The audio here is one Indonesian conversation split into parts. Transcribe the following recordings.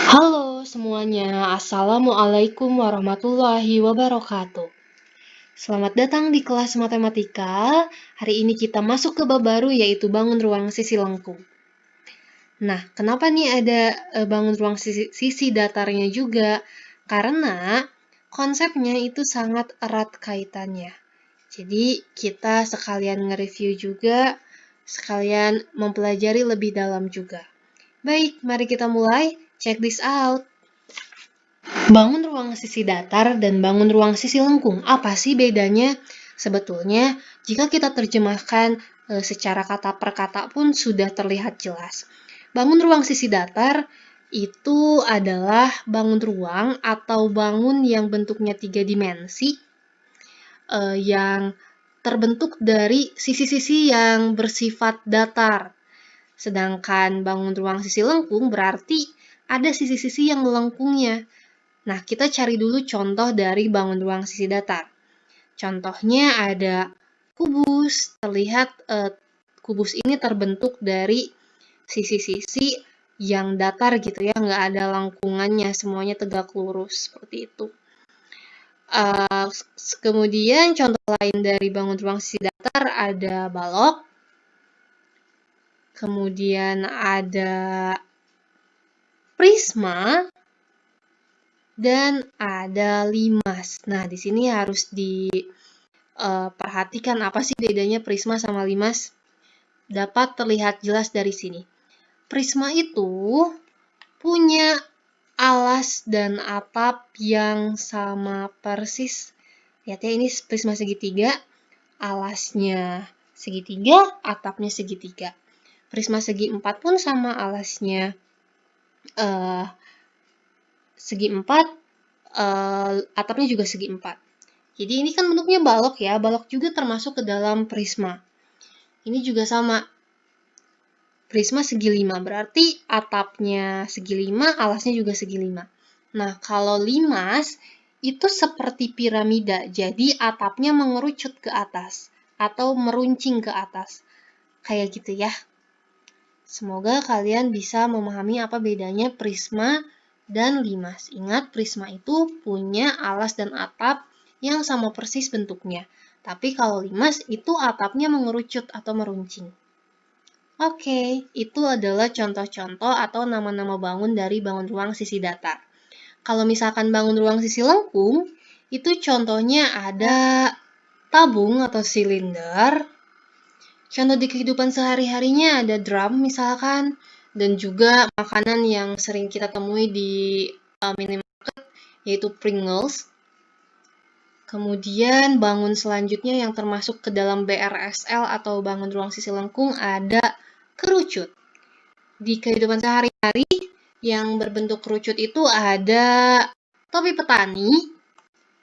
Halo semuanya, Assalamualaikum warahmatullahi wabarakatuh. Selamat datang di kelas matematika. Hari ini kita masuk ke bab baru yaitu bangun ruang sisi lengkung. Nah, kenapa nih ada bangun ruang sisi datarnya juga? Karena konsepnya itu sangat erat kaitannya. Jadi kita sekalian nge-review juga, sekalian mempelajari lebih dalam juga. Baik, mari kita mulai. Check this out. Bangun ruang sisi datar dan bangun ruang sisi lengkung. Apa sih bedanya? Sebetulnya, jika kita terjemahkan secara kata per kata pun sudah terlihat jelas. Bangun ruang sisi datar itu adalah bangun ruang atau bangun yang bentuknya 3 dimensi yang terbentuk dari sisi-sisi yang bersifat datar. Sedangkan bangun ruang sisi lengkung berarti ada sisi-sisi yang melengkungnya. Nah, kita cari dulu contoh dari bangun ruang sisi datar. Contohnya ada kubus. Terlihat kubus ini terbentuk dari sisi-sisi yang datar gitu ya, nggak ada lengkungannya, semuanya tegak lurus seperti itu. Kemudian contoh lain dari bangun ruang sisi datar ada balok. Kemudian ada prisma. Dan ada limas. Nah, di sini harus diperhatikan apa sih bedanya prisma sama limas. Dapat terlihat jelas dari sini. Prisma itu punya alas dan atap yang sama persis. Lihat ya, ini prisma segitiga, alasnya segitiga, atapnya segitiga. Prisma segi empat pun sama alasnya segi empat, atapnya juga segi empat. Jadi ini kan bentuknya balok ya, balok juga termasuk ke dalam prisma. Ini juga sama, prisma segi 5, berarti atapnya segi 5, alasnya juga segi 5. Nah, kalau limas itu seperti piramida, jadi atapnya mengerucut ke atas atau meruncing ke atas. Kayak gitu ya. Semoga kalian bisa memahami apa bedanya prisma dan limas. Ingat, prisma itu punya alas dan atap yang sama persis bentuknya. Tapi kalau limas itu atapnya mengerucut atau meruncing. Oke, itu adalah contoh-contoh atau nama-nama bangun dari bangun ruang sisi datar. Kalau misalkan bangun ruang sisi lengkung, itu contohnya ada tabung atau silinder. Contoh di kehidupan sehari-harinya ada drum misalkan, dan juga makanan yang sering kita temui di minimarket, yaitu Pringles. Kemudian bangun selanjutnya yang termasuk ke dalam BRSL atau bangun ruang sisi lengkung ada kerucut. Di kehidupan sehari-hari yang berbentuk kerucut itu ada topi petani,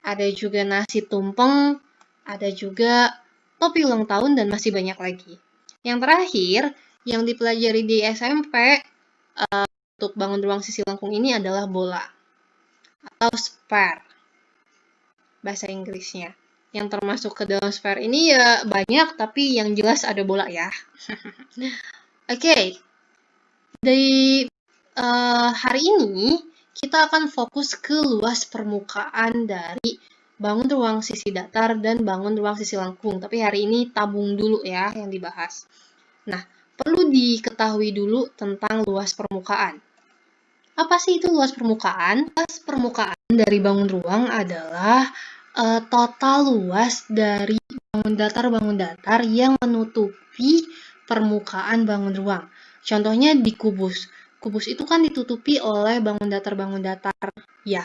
ada juga nasi tumpeng, ada juga topi ulang tahun, dan masih banyak lagi. Yang terakhir, yang dipelajari di SMP untuk bangun ruang sisi lengkung ini adalah bola atau spare, bahasa Inggrisnya. Yang termasuk ke dalam spare ini ya banyak, tapi yang jelas ada bola ya. Oke, dari hari ini kita akan fokus ke luas permukaan dari bangun ruang sisi datar dan bangun ruang sisi lengkung. Tapi hari ini tabung dulu ya yang dibahas. Nah, perlu diketahui dulu tentang luas permukaan. Apa sih itu luas permukaan? Luas permukaan dari bangun ruang adalah total luas dari bangun datar yang menutupi permukaan bangun ruang. Contohnya di kubus. Kubus itu kan ditutupi oleh bangun datar ya,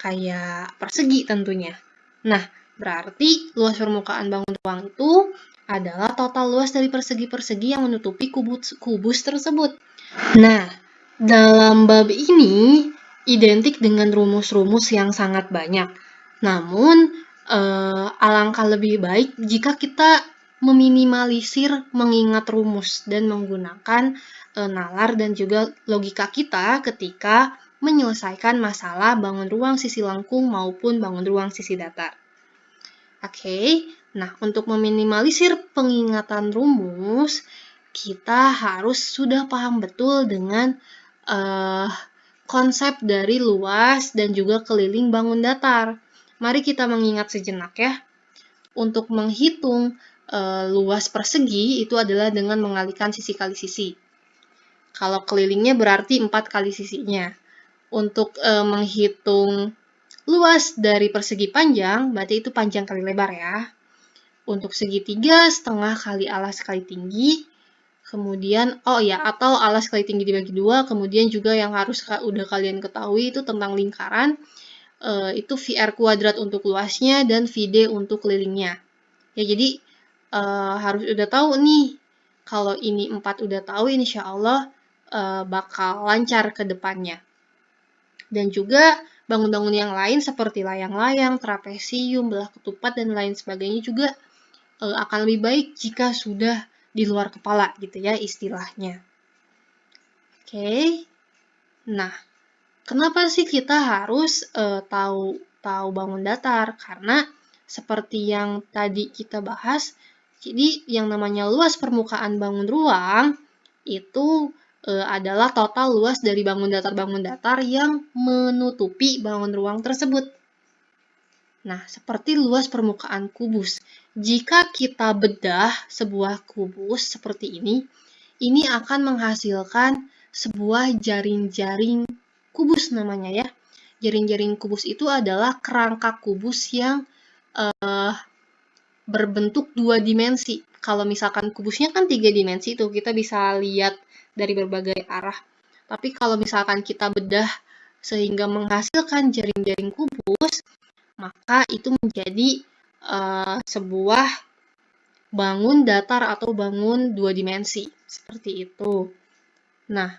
kayak persegi tentunya. Nah, berarti luas permukaan bangun ruang itu adalah total luas dari persegi-persegi yang menutupi kubus tersebut. Nah, dalam bab ini identik dengan rumus-rumus yang sangat banyak. Namun, alangkah lebih baik jika kita meminimalisir mengingat rumus dan menggunakan nalar dan juga logika kita ketika menyelesaikan masalah bangun ruang sisi lengkung maupun bangun ruang sisi datar. Oke, nah untuk meminimalisir pengingatan rumus, kita harus sudah paham betul dengan konsep dari luas dan juga keliling bangun datar. Mari kita mengingat sejenak ya. Untuk menghitung luas persegi itu adalah dengan mengalihkan sisi kali sisi. Kalau kelilingnya berarti 4 kali sisinya. Untuk menghitung luas dari persegi panjang, berarti itu panjang kali lebar ya. Untuk segitiga, setengah kali alas kali tinggi. Kemudian, atau alas kali tinggi dibagi 2. Kemudian juga yang harus udah kalian ketahui itu tentang lingkaran. Itu VR kuadrat untuk luasnya dan VD untuk kelilingnya. Ya, jadi harus udah tahu nih. Kalau ini 4 udah tahu, insya Allah bakal lancar ke depannya. Dan juga bangun-bangun yang lain seperti layang-layang, trapesium, belah ketupat, dan lain sebagainya juga akan lebih baik jika sudah di luar kepala gitu ya istilahnya. Oke. Nah, kenapa sih kita harus tahu bangun datar? Karena seperti yang tadi kita bahas, jadi yang namanya luas permukaan bangun ruang itu adalah total luas dari bangun datar yang menutupi bangun ruang tersebut. Nah, seperti luas permukaan kubus. Jika kita bedah sebuah kubus seperti ini akan menghasilkan sebuah jaring-jaring kubus namanya ya. Jaring-jaring kubus itu adalah kerangka kubus yang berbentuk 2 dimensi. Kalau misalkan kubusnya kan 3 dimensi itu kita bisa lihat dari berbagai arah. Tapi kalau misalkan kita bedah sehingga menghasilkan jaring-jaring kubus, maka itu menjadi sebuah bangun datar atau bangun 2 dimensi. Seperti itu. Nah,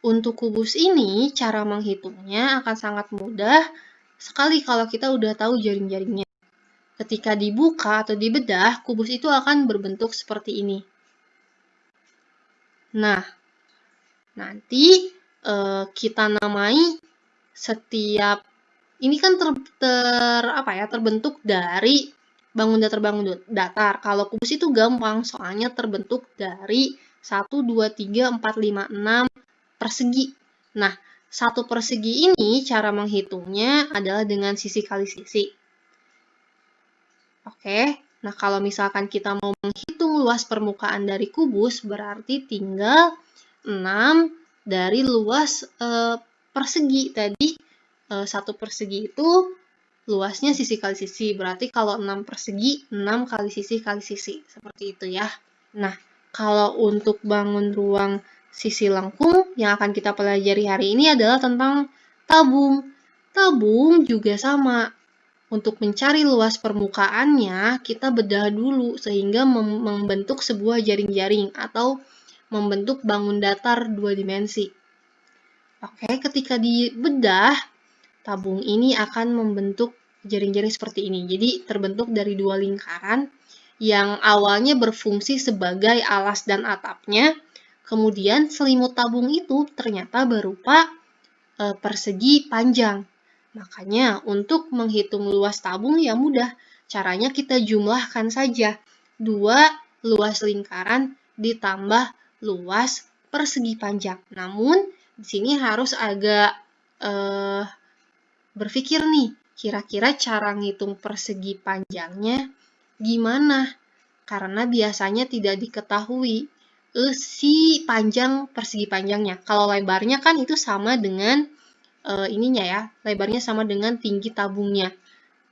untuk kubus ini, cara menghitungnya akan sangat mudah sekali kalau kita udah tahu jaring-jaringnya. Ketika dibuka atau dibedah, kubus itu akan berbentuk seperti ini. Nah, nanti kita namai setiap ini kan terbentuk dari bangun datar. Kalau kubus itu gampang, soalnya terbentuk dari 1, 2, 3, 4, 5, 6 persegi. Nah, satu persegi ini cara menghitungnya adalah dengan sisi kali sisi. Oke, nah kalau misalkan kita mau menghitung luas permukaan dari kubus, berarti tinggal 6 dari luas persegi. Tadi satu persegi itu luasnya sisi kali sisi, berarti kalau 6 persegi, 6 kali sisi, seperti itu ya. Nah, kalau untuk bangun ruang sisi lengkung, yang akan kita pelajari hari ini adalah tentang tabung. Tabung juga sama. Untuk mencari luas permukaannya, kita bedah dulu sehingga membentuk sebuah jaring-jaring atau membentuk bangun datar 2 dimensi. Oke, ketika dibedah, tabung ini akan membentuk jaring-jaring seperti ini. Jadi terbentuk dari 2 lingkaran yang awalnya berfungsi sebagai alas dan atapnya. Kemudian selimut tabung itu ternyata berupa persegi panjang. Makanya untuk menghitung luas tabung ya mudah. Caranya kita jumlahkan saja 2 luas lingkaran ditambah luas persegi panjang. Namun di sini harus agak berpikir nih, kira-kira cara ngitung persegi panjangnya gimana? Karena biasanya tidak diketahui si panjang persegi panjangnya. Kalau lebarnya kan itu sama dengan ininya ya, lebarnya sama dengan tinggi tabungnya.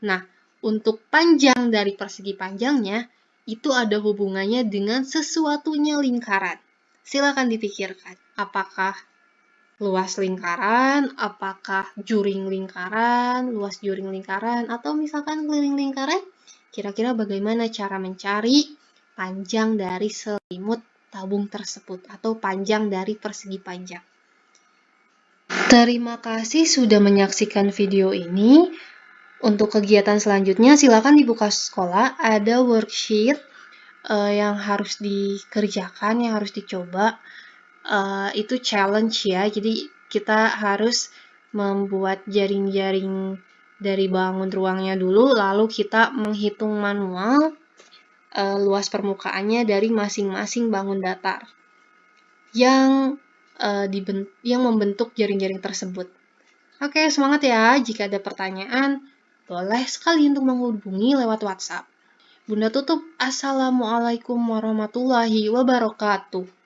Nah, untuk panjang dari persegi panjangnya, itu ada hubungannya dengan sesuatunya lingkaran. Silakan dipikirkan, apakah luas lingkaran, apakah juring lingkaran, luas juring lingkaran, atau misalkan keliling lingkaran? Kira-kira bagaimana cara mencari panjang dari selimut tabung tersebut, atau panjang dari persegi panjang? Terima kasih sudah menyaksikan video ini. Untuk kegiatan selanjutnya, silakan dibuka sekolah. Ada worksheet yang harus dikerjakan, yang harus dicoba. Itu challenge ya. Jadi kita harus membuat jaring-jaring dari bangun ruangnya dulu, lalu kita menghitung manual luas permukaannya dari masing-masing bangun datar. Yang yang membentuk jaring-jaring tersebut. Oke, semangat ya. Jika ada pertanyaan, boleh sekali untuk menghubungi lewat WhatsApp. Bunda tutup. Assalamualaikum warahmatullahi wabarakatuh.